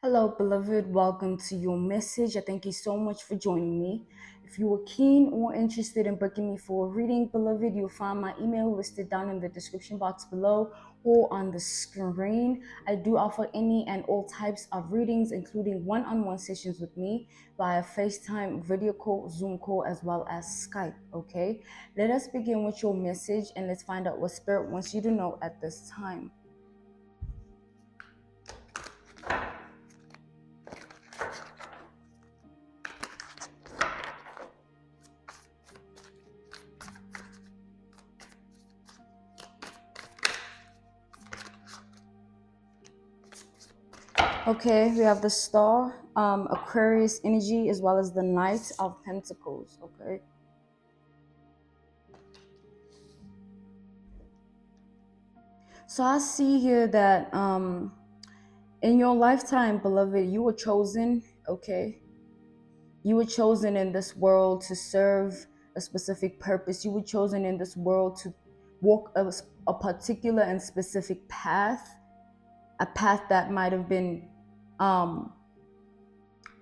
Hello, beloved. Welcome to your message. I thank you so much for joining me. If you are keen or interested in booking me for a reading, beloved, you'll find my email listed down in the description box below or on the screen. I do offer any and all types of readings, including one-on-one sessions with me via FaceTime, video call, Zoom call, as well as Skype. Okay, let us begin with your message and let's find out what Spirit wants you to know at this time. Okay, we have the Star, Aquarius energy, as well as the Knight of Pentacles. Okay. So I see here that in your lifetime, beloved, you were chosen. Okay. You were chosen in this world to serve a specific purpose. You were chosen in this world to walk a particular and specific path, a path that might have been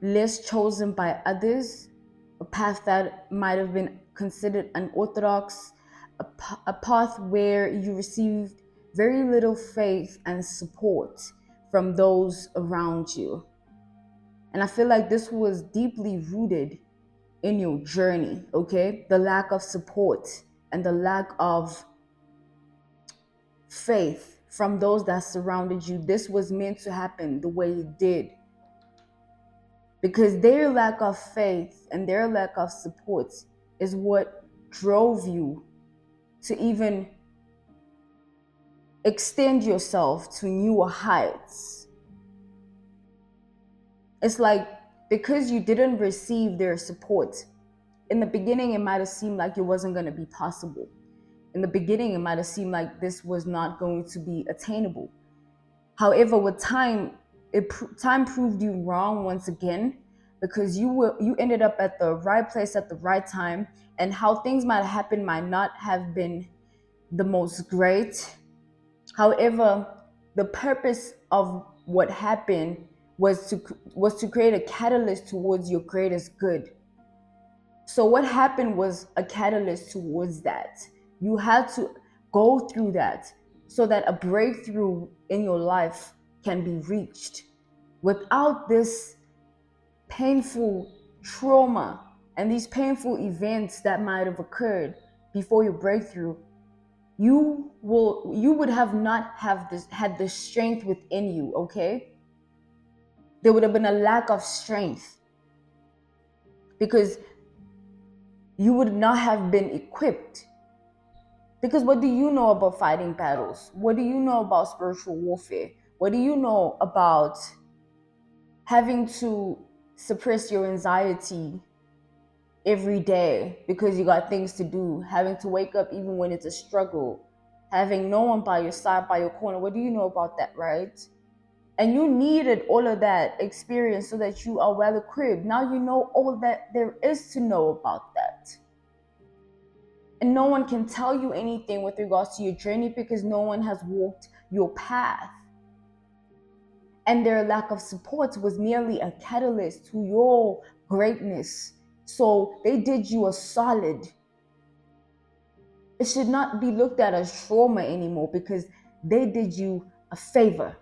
less chosen by others, a path that might have been considered unorthodox, a path where you received very little faith and support from those around you. And I feel like this was deeply rooted in your journey, okay? The lack of support and the lack of faith from those that surrounded you. This was meant to happen the way it did, because their lack of faith and their lack of support is what drove you to even extend yourself to newer heights. It's like, because you didn't receive their support, in the beginning it might have seemed like it wasn't going to be possible. In the beginning it might have seemed like this was not going to be attainable. However, with time, time proved you wrong once again, because you ended up at the right place at the right time, and how things might happen might not have been the most great. However, the purpose of what happened was to create a catalyst towards your greatest good. So what happened was a catalyst towards that. You had to go through that so that a breakthrough in your life can be reached. Without this painful trauma and these painful events that might have occurred before your breakthrough, you would have not have this had the strength within you. Okay, there would have been a lack of strength, because you would not have been equipped. Because what do you know about fighting battles? What do you know about spiritual warfare? What do you know about having to suppress your anxiety every day because you got things to do, having to wake up even when it's a struggle, having no one by your side, by your corner? What do you know about that, right? And you needed all of that experience so that you are well equipped. Now you know all that there is to know about that. And no one can tell you anything with regards to your journey, because no one has walked your path. And their lack of support was merely a catalyst to your greatness. So they did you a solid. It should not be looked at as trauma anymore, because they did you a favor.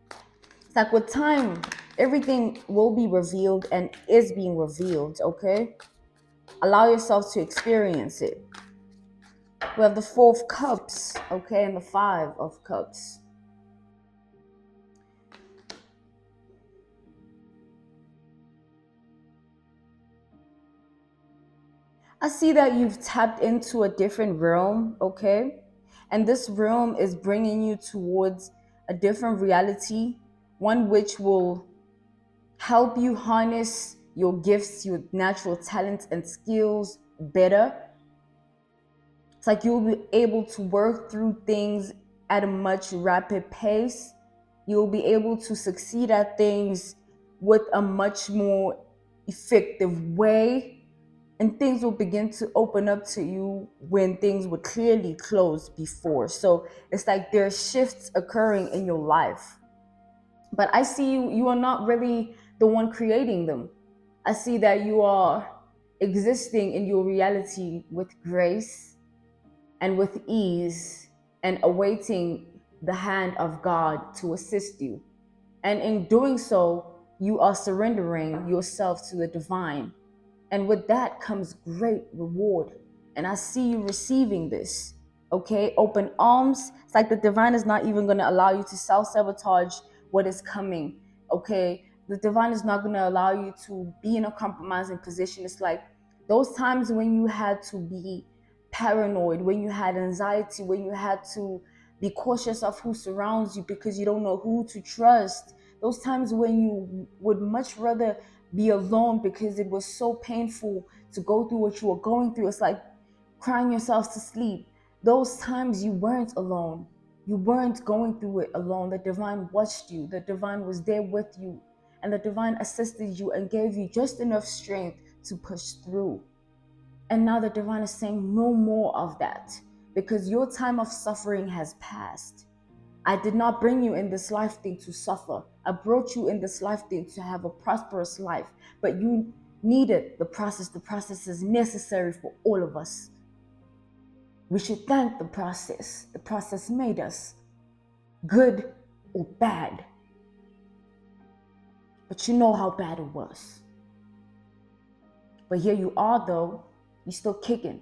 It's like, with time, everything will be revealed and is being revealed, okay? Allow yourself to experience it. We have the Four of Cups, okay, and the Five of Cups. I see that you've tapped into a different realm, okay? And this realm is bringing you towards a different reality, one which will help you harness your gifts, your natural talents and skills better. It's like you'll be able to work through things at a much rapid pace. You'll be able to succeed at things with a much more effective way, and things will begin to open up to you when things were clearly closed before. So it's like there are shifts occurring in your life. But I see you are not really the one creating them. I see that you are existing in your reality with grace and with ease and awaiting the hand of God to assist you. And in doing so, you are surrendering yourself to the divine. And with that comes great reward. And I see you receiving this. Okay, open arms. It's like the divine is not even going to allow you to self-sabotage what is coming. Okay, the divine is not going to allow you to be in a compromising position. It's like those times when you had to be paranoid, when you had anxiety, when you had to be cautious of who surrounds you because you don't know who to trust. Those times when you would much rather be alone because it was so painful to go through what you were going through. It's like crying yourself to sleep. Those times you weren't alone. You weren't going through it alone. The divine watched you. The divine was there with you. And the divine assisted you and gave you just enough strength to push through. And now the divine is saying no more of that because your time of suffering has passed. I did not bring you in this life thing to suffer. I brought you in this life thing to have a prosperous life. But you needed the process. The process is necessary for all of us. We should thank the process. The process made us good or bad. But you know how bad it was. But here you are though. You're still kicking.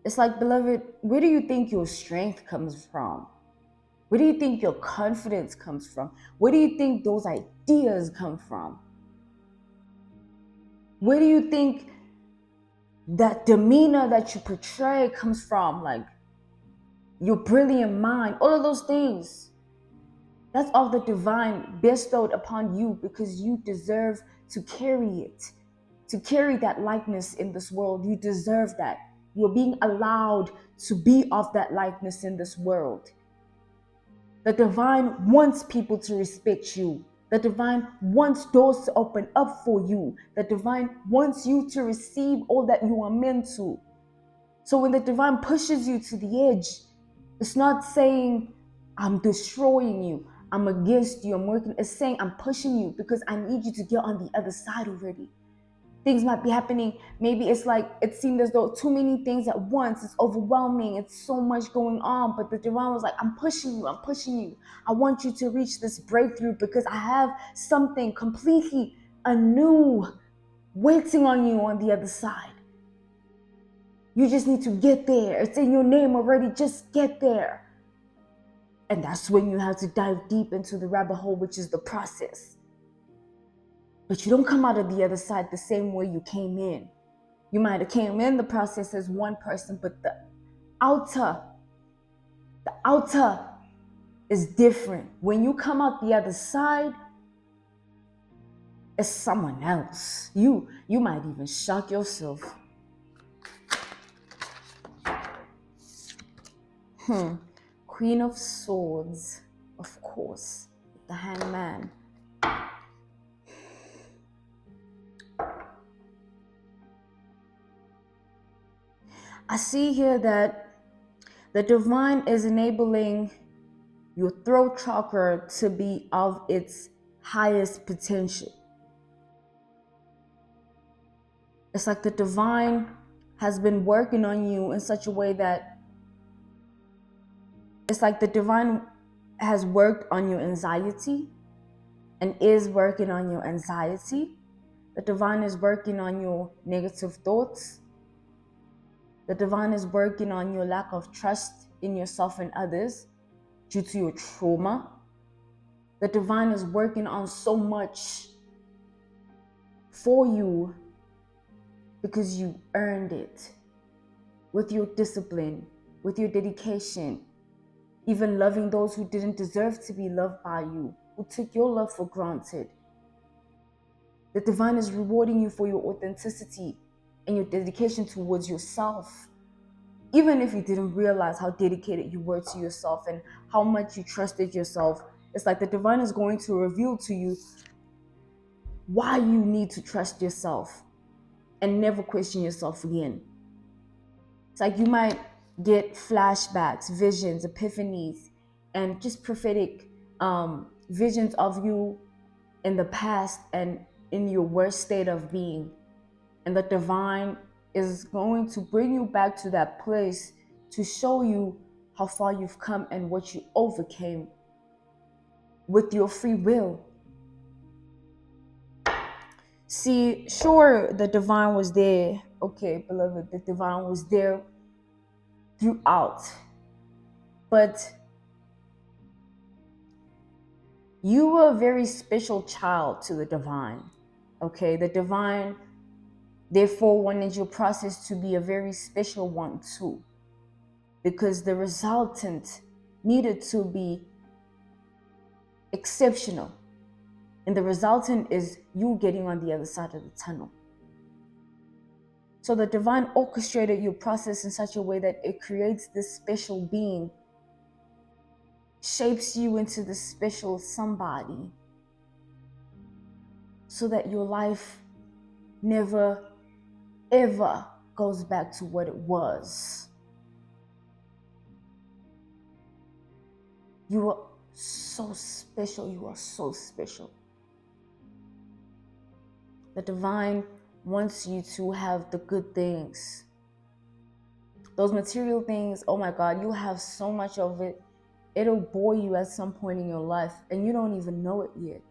It's like, beloved, where do you think your strength comes from? Where do you think your confidence comes from? Where do you think those ideas come from? Where do you think that demeanor that you portray comes from? Like your brilliant mind, all of those things. That's all the divine bestowed upon you because you deserve to carry it, to carry that likeness in this world. You deserve that. You're being allowed to be of that likeness in this world. The divine wants people to respect you. The divine wants doors to open up for you. The divine wants you to receive all that you are meant to. So when the divine pushes you to the edge, it's not saying, I'm destroying you, I'm against you, I'm working. It's saying, I'm pushing you because I need you to get on the other side already. Things might be happening. Maybe it's like it seemed as though too many things at once. It's overwhelming. It's so much going on. But the divine was like, I'm pushing you. I'm pushing you. I want you to reach this breakthrough because I have something completely anew waiting on you on the other side. You just need to get there. It's in your name already. Just get there. And that's when you have to dive deep into the rabbit hole, which is the process. But you don't come out of the other side the same way you came in. You might have came in the process as one person, but the outer is different. When you come out the other side, it's someone else. You might even shock yourself. Queen of Swords, of course, the Hangman. I see here that the divine is enabling your throat chakra to be of its highest potential. It's like the divine has been working on you in such a way that it's like the divine has worked on your anxiety and is working on your anxiety. The divine is working on your negative thoughts. The divine is working on your lack of trust in yourself and others due to your trauma. The divine is working on so much for you because you earned it with your discipline, with your dedication, even loving those who didn't deserve to be loved by you, who took your love for granted. The divine is rewarding you for your authenticity and your dedication towards yourself. Even if you didn't realize how dedicated you were to yourself and how much you trusted yourself, it's like the divine is going to reveal to you why you need to trust yourself and never question yourself again. It's like you might get flashbacks, visions, epiphanies, and just prophetic visions of you in the past and in your worst state of being. And the divine is going to bring you back to that place to show you how far you've come and what you overcame with your free will. See, sure, the divine was there. Okay, beloved, the divine was there throughout. But you were a very special child to the divine. Okay, the divine therefore wanted your process to be a very special one too, because the resultant needed to be exceptional. And the resultant is you getting on the other side of the tunnel. So the divine orchestrated your process in such a way that it creates this special being, shapes you into this special somebody, so that your life never, ever goes back to what it was. You are so special. You are so special. The divine wants you to have the good things. Those material things, oh my God, you have so much of it. It'll bore you at some point in your life and you don't even know it yet.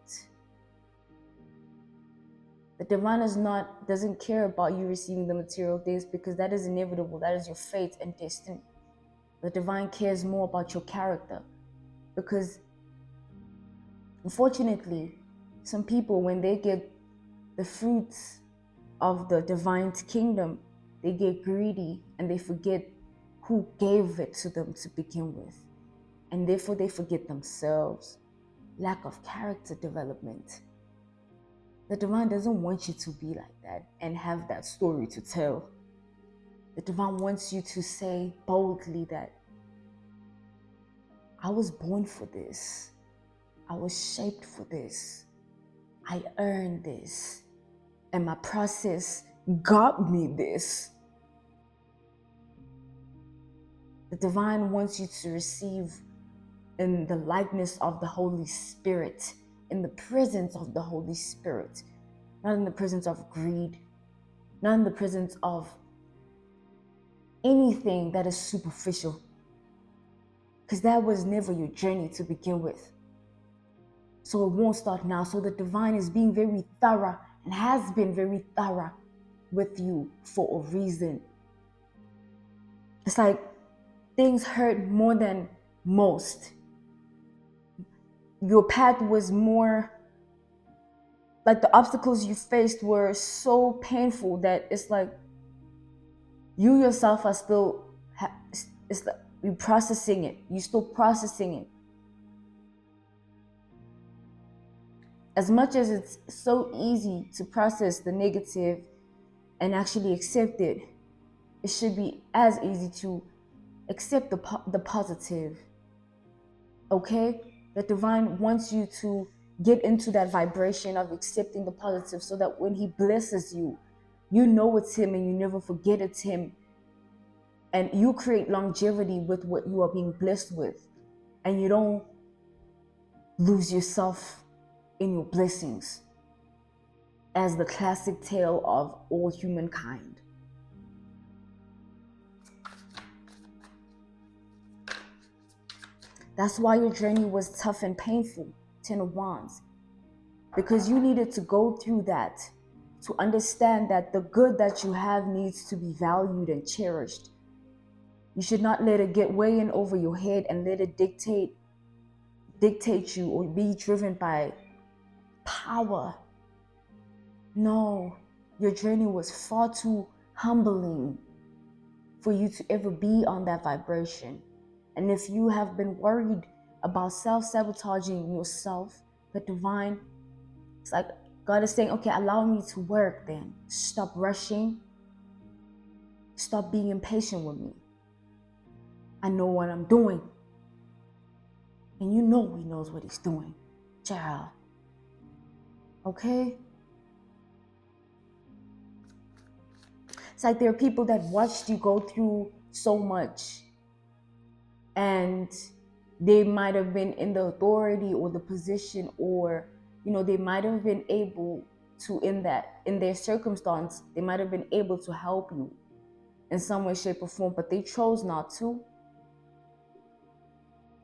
The divine doesn't care about you receiving the material things, because that is inevitable. That is your fate and destiny. The divine cares more about your character, because unfortunately, some people, when they get the fruits of the divine's kingdom, they get greedy and they forget who gave it to them to begin with. And therefore they forget themselves. Lack of character development. The divine doesn't want you to be like that and have that story to tell. The divine wants you to say boldly that I was born for this. I was shaped for this. I earned this. And my process got me this. The divine wants you to receive in the likeness of the Holy Spirit, in the presence of the Holy Spirit, not in the presence of greed, not in the presence of anything that is superficial, because that was never your journey to begin with. So it won't start now. So the divine is being very thorough and has been very thorough with you for a reason. It's like things hurt more than most. Your path was more like the obstacles you faced were so painful that it's like you yourself are still, it's like you're processing it. You're still processing it. As much as it's so easy to process the negative and actually accept it, it should be as easy to accept the positive. Okay? The divine wants you to get into that vibration of accepting the positive, so that when he blesses you, you know it's him and you never forget it's him. And you create longevity with what you are being blessed with. And you don't lose yourself in your blessings, as the classic tale of all humankind. That's why your journey was tough and painful, Ten of Wands, because you needed to go through that to understand that the good that you have needs to be valued and cherished. You should not let it get way in over your head and let it dictate you or be driven by power. No, your journey was far too humbling for you to ever be on that vibration. And if you have been worried about self-sabotaging yourself, the divine, it's like God is saying, okay, allow me to work then. Stop rushing. Stop being impatient with me. I know what I'm doing. And you know he knows what he's doing, child. Okay? It's like there are people that watched you go through so much, and they might have been in the authority or the position, or they might have been able to, in their circumstance, they might have been able to help you in some way, shape, or form, but they chose not to.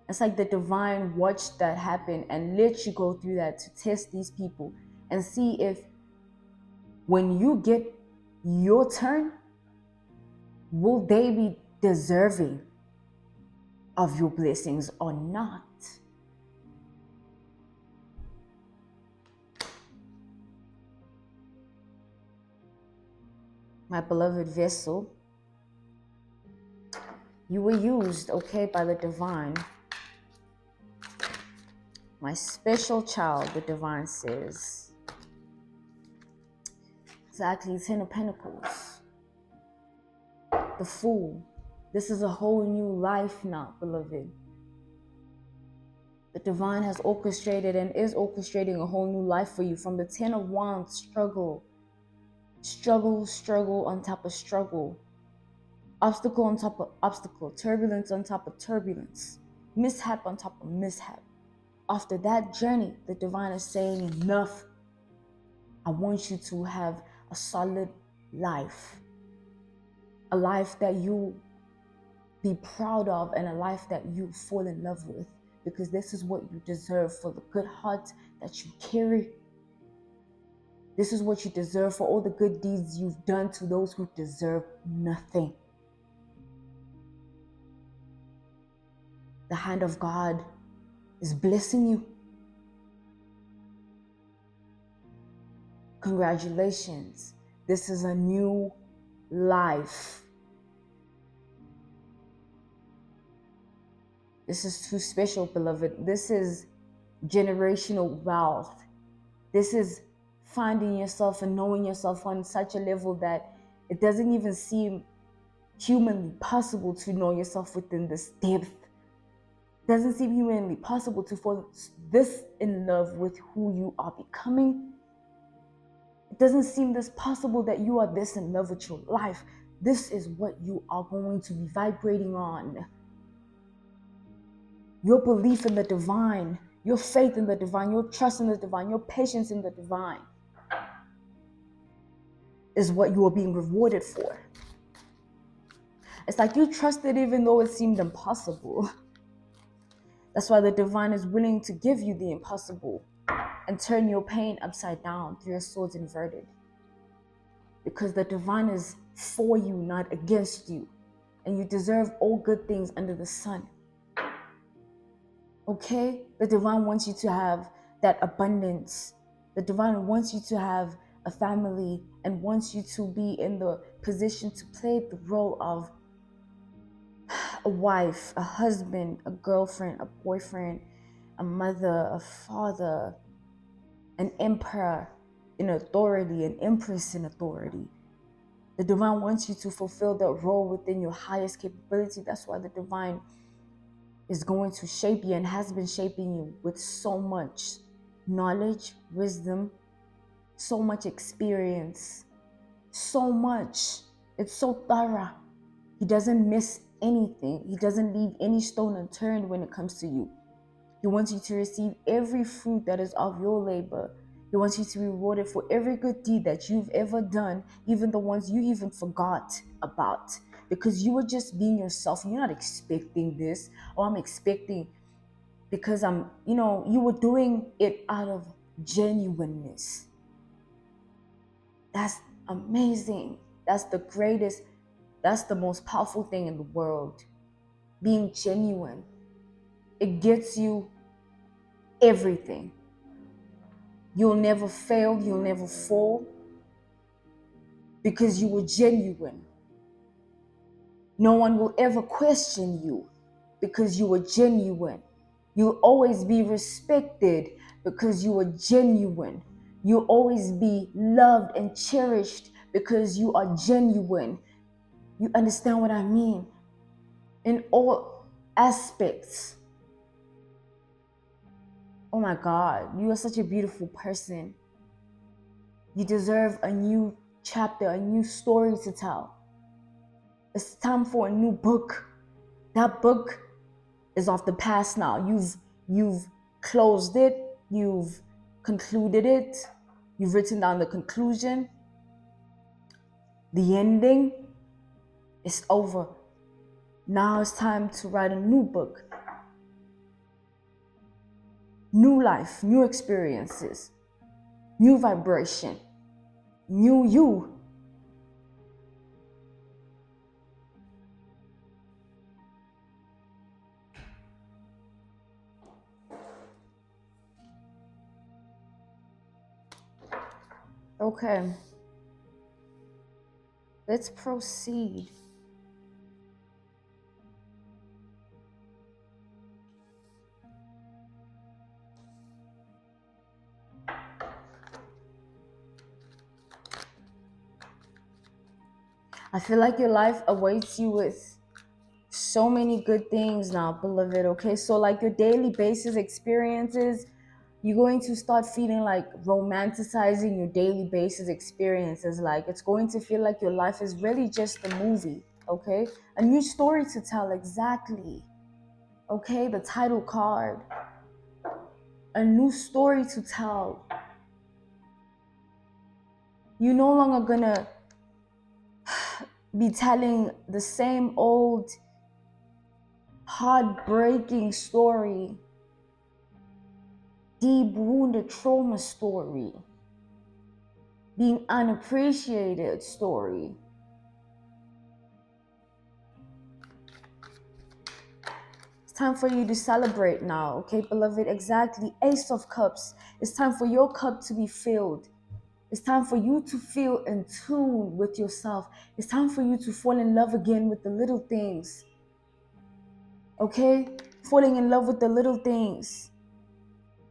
It's like the divine watched that happen and let you go through that to test these people and see if when you get your turn, will they be deserving of your blessings or not? My beloved vessel, you were used, okay, by the divine. My special child, the divine says. Exactly, 10 of Pentacles. The Fool. This is a whole new life now, beloved. The divine has orchestrated and is orchestrating a whole new life for you. From the 10 of Wands, struggle on top of struggle. Obstacle on top of obstacle. Turbulence on top of turbulence. Mishap on top of mishap. After that journey, the divine is saying, enough. I want you to have a solid life. A life that you be proud of, and a life that you fall in love with, because this is what you deserve for the good heart that you carry. This is what you deserve for all the good deeds you've done to those who deserve nothing. The hand of God is blessing you. Congratulations. This is a new life. This is too special, beloved. This is generational wealth. This is finding yourself and knowing yourself on such a level that it doesn't even seem humanly possible to know yourself within this depth. It doesn't seem humanly possible to fall this in love with who you are becoming. It doesn't seem this possible that you are this in love with your life. This is what you are going to be vibrating on. Your belief in the divine, your faith in the divine, your trust in the divine, your patience in the divine is what you are being rewarded for. It's like you trusted even though it seemed impossible. That's why the divine is willing to give you the impossible and turn your pain upside down, 3 of Swords inverted. Because the divine is for you, not against you. And you deserve all good things under the sun. Okay? The divine wants you to have that abundance. The divine wants you to have a family and wants you to be in the position to play the role of a wife, a husband, a girlfriend, a boyfriend, a mother, a father, an emperor in authority, an empress in authority. The divine wants you to fulfill that role within your highest capability. That's why the divine is going to shape you and has been shaping you with so much knowledge, wisdom, so much experience, so much. It's so thorough. He doesn't miss anything. He doesn't leave any stone unturned when it comes to you. He wants you to receive every fruit that is of your labor. He wants you to be rewarded for every good deed that you've ever done, even the ones you even forgot about. Because you were just being yourself. You're not expecting this. Oh, I'm expecting because you were doing it out of genuineness. That's amazing. That's the greatest, that's the most powerful thing in the world. Being genuine. It gets you everything. You'll never fail, you'll never fall because you were genuine. No one will ever question you because you were genuine. You'll always be respected because you were genuine. You'll always be loved and cherished because you are genuine. You understand what I mean? In all aspects. Oh my God, you are such a beautiful person. You deserve a new chapter, a new story to tell. It's time for a new book. That book is of the past now. You've closed it, you've concluded it, you've written down the conclusion, the ending. It's over. Now it's time to write a new book. New life, new experiences, new vibration, new you. Okay, let's proceed. I feel like your life awaits you with so many good things now, beloved. Okay, so like your daily basis experiences, you're going to start feeling like romanticizing your daily basis experiences. Like it's going to feel like your life is really just a movie. Okay, a new story to tell. Exactly. Okay, the title card. A new story to tell. You're no longer gonna be telling the same old heartbreaking story, deep wounded trauma story, being unappreciated story. It's time for you to celebrate now, okay, beloved? Exactly. Ace of Cups. It's time for your cup to be filled. It's time for you to feel in tune with yourself. It's time for you to fall in love again with the little things. Okay? Falling in love with the little things.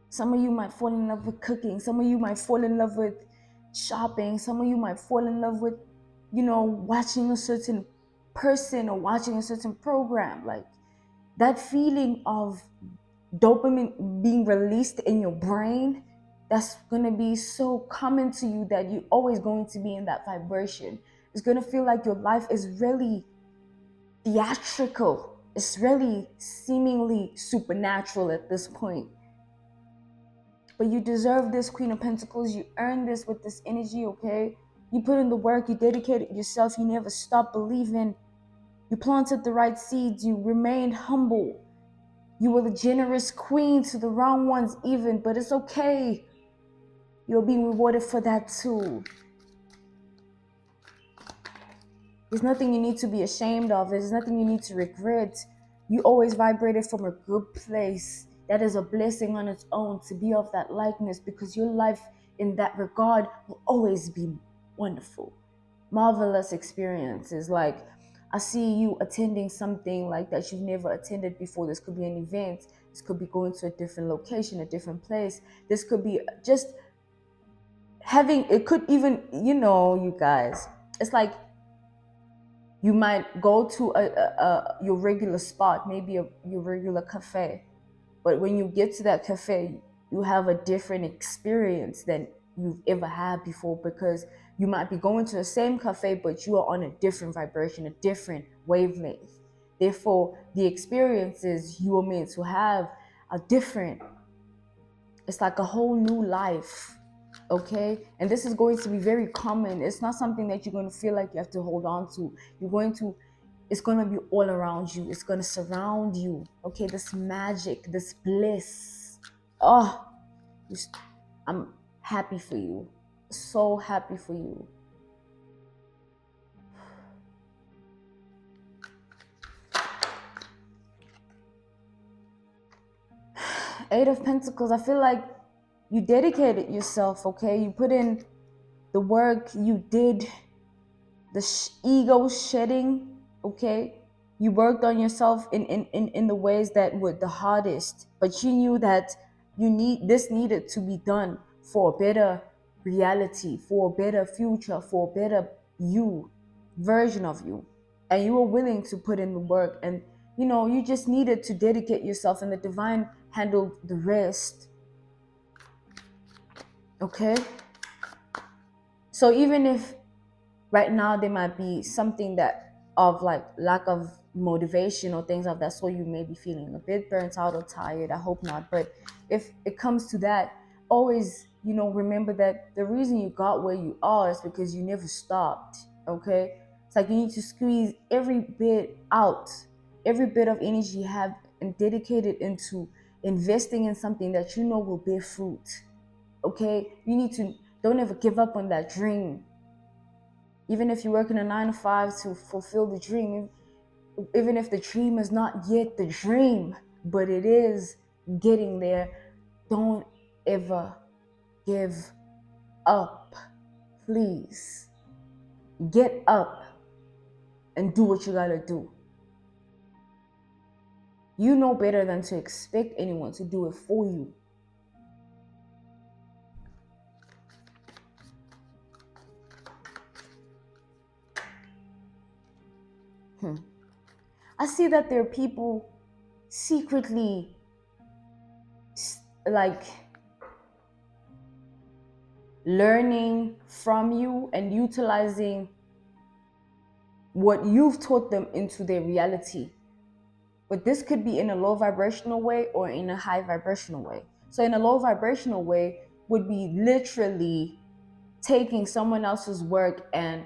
Some of you might fall in love with cooking. Some of you might fall in love with shopping. Some of you might fall in love with, watching a certain person or watching a certain program. Like that feeling of dopamine being released in your brain, that's going to be so common to you that you're always going to be in that vibration. It's going to feel like your life is really theatrical. It's really seemingly supernatural at this point. But you deserve this, Queen of Pentacles. You earned this with this energy, okay? You put in the work, you dedicated yourself, you never stopped believing. You planted the right seeds, you remained humble. You were the generous queen to the wrong ones even, but it's okay. You're being rewarded for that too. There's nothing you need to be ashamed of. There's nothing you need to regret. You always vibrated from a good place. That is a blessing on its own to be of that likeness, because your life in that regard will always be wonderful. Marvelous experiences. Like I see you attending something like that you've never attended before. This could be an event. This could be going to a different location, a different place. This could be just having, it could even, you guys, it's like you might go to your regular spot, maybe your regular cafe. But when you get to that cafe, you have a different experience than you've ever had before, because you might be going to the same cafe, but you are on a different vibration, a different wavelength. Therefore, the experiences you are meant to have are different. It's like a whole new life, okay? And this is going to be very common. It's not something that you're going to feel like you have to hold on to. It's going to be all around you. It's going to surround you, okay? This magic, this bliss. Oh, I'm happy for you. So happy for you. Eight of Pentacles. I feel like you dedicated yourself, okay? You put in the work, you did the ego shedding, okay? You worked on yourself in the ways that were the hardest, but you knew that this needed to be done for a better reality, for a better future, for a better version of you. And you were willing to put in the work, and you just needed to dedicate yourself, and the divine handled the rest. Okay? So even if Right now there might be something that of like lack of motivation or things of that sort. You may be feeling a bit burnt out or tired. I hope not, but if it comes to that, always, remember that the reason you got where you are is because you never stopped. Okay, it's like you need to squeeze every bit out, every bit of energy you have, and dedicate it into investing in something that you know will bear fruit. Okay, you need to, don't ever give up on that dream. Even if you're working a 9 to 5 to fulfill the dream, even if the dream is not yet the dream, but it is getting there, don't ever give up. Please get up and do what you gotta do. You know better than to expect anyone to do it for you. I see that there are people secretly like learning from you and utilizing what you've taught them into their reality. But this could be in a low vibrational way or in a high vibrational way. So in a low vibrational way would be literally taking someone else's work and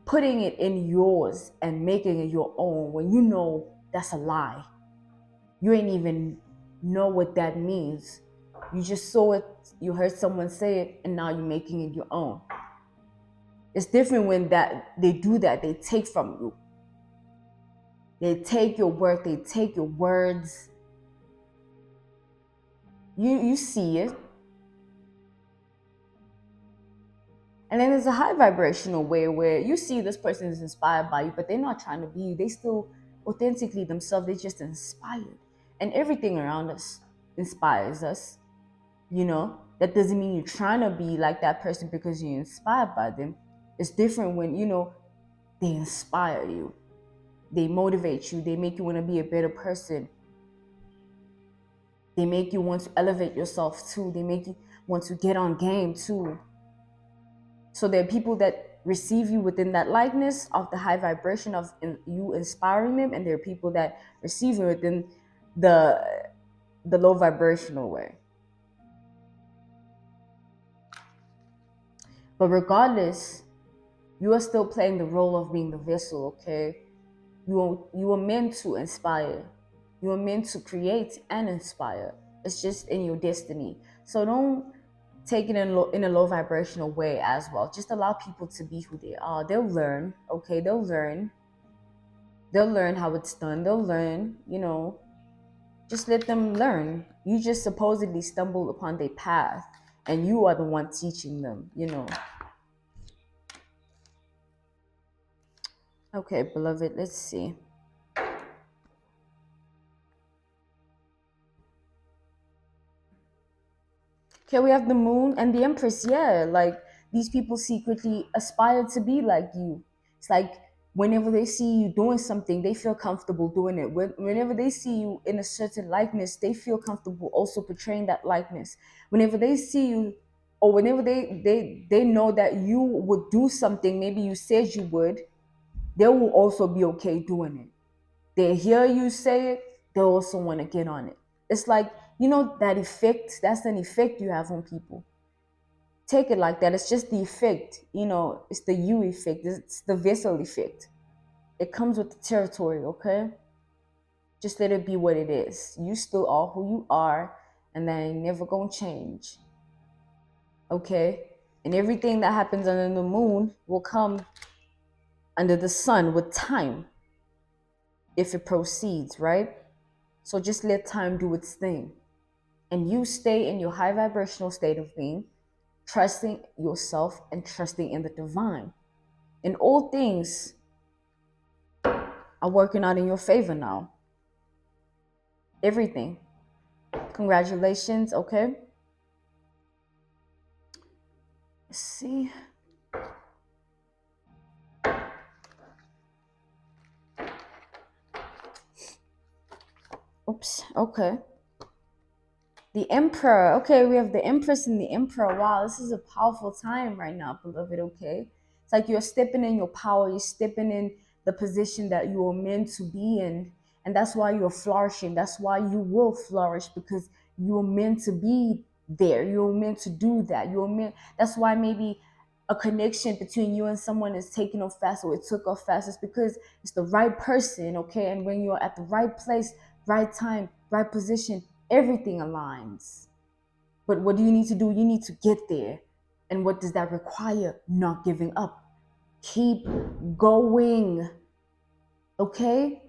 putting it in yours and making it your own when you know that's a lie. You ain't even know what that means. You just saw it, you heard someone say it, and now you're making it your own. It's different when that they do that, they take from you. They take your work, they take your words. You see it. And then there's a high vibrational way where you see this person is inspired by you, but they're not trying to be you. They still authentically themselves, they're just inspired. And everything around us inspires us. That doesn't mean you're trying to be like that person because you're inspired by them. It's different when, they inspire you. They motivate you. They make you want to be a better person. They make you want to elevate yourself too. They make you want to get on game too. So there are people that receive you within that likeness of the high vibration of you inspiring them, and there are people that receive you within the low vibrational way. But regardless, you are still playing the role of being the vessel, okay? You are meant to inspire. You are meant to create and inspire. It's just in your destiny. So don't take it in a low vibrational way as well. Just allow people to be who they are. They'll learn, okay? They'll learn how it's done. They'll learn, just let them learn. You just supposedly stumbled upon their path, and you are the one teaching them, Okay, beloved, let's see. Okay, we have the moon and the empress. Yeah, like these people secretly aspire to be like you. It's like whenever they see you doing something, they feel comfortable doing it. Whenever they see you in a certain likeness, they feel comfortable also portraying that likeness. Whenever they see you, or whenever they know that you would do something, maybe you said you would, they will also be okay doing it. They hear you say it, they also want to get on it. It's like, that effect, that's an effect you have on people. Take it like that. It's just the effect, it's the you effect, it's the vessel effect. It comes with the territory, okay? Just let it be what it is. You still are who you are, and that ain't never gonna change. Okay? And everything that happens under the moon will come under the sun with time if it proceeds, right? So just let time do its thing. And you stay in your high vibrational state of being, trusting yourself and trusting in the divine. And all things are working out in your favor now. Everything. Congratulations, okay? Let's see. Oops, okay. The Emperor. Okay, we have the Empress and the Emperor. Wow, this is a powerful time right now, beloved, okay? It's like you're stepping in your power, you're stepping in the position that you are meant to be in. And that's why you're flourishing. That's why you will flourish, because you're meant to be there. You're meant to do that. That's why maybe a connection between you and someone is taking off fast, or it took off fast. It's because it's the right person, okay? And when you're at the right place, right time, right position, everything aligns. But what do you need to do? You need to get there. And what does that require? Not giving up. Keep going. Okay?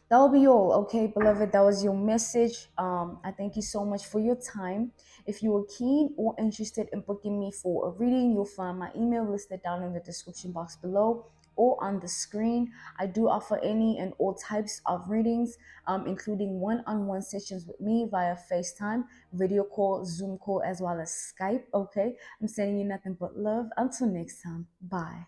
That will be all. Okay, beloved, that was your message. I thank you so much for your time. If you are keen or interested in booking me for a reading, you'll find my email listed down in the description box below or on the screen. I do offer any and all types of readings, including one-on-one sessions with me via FaceTime, video call, Zoom call, as well as Skype. Okay, I'm sending you nothing but love. Until next time, bye.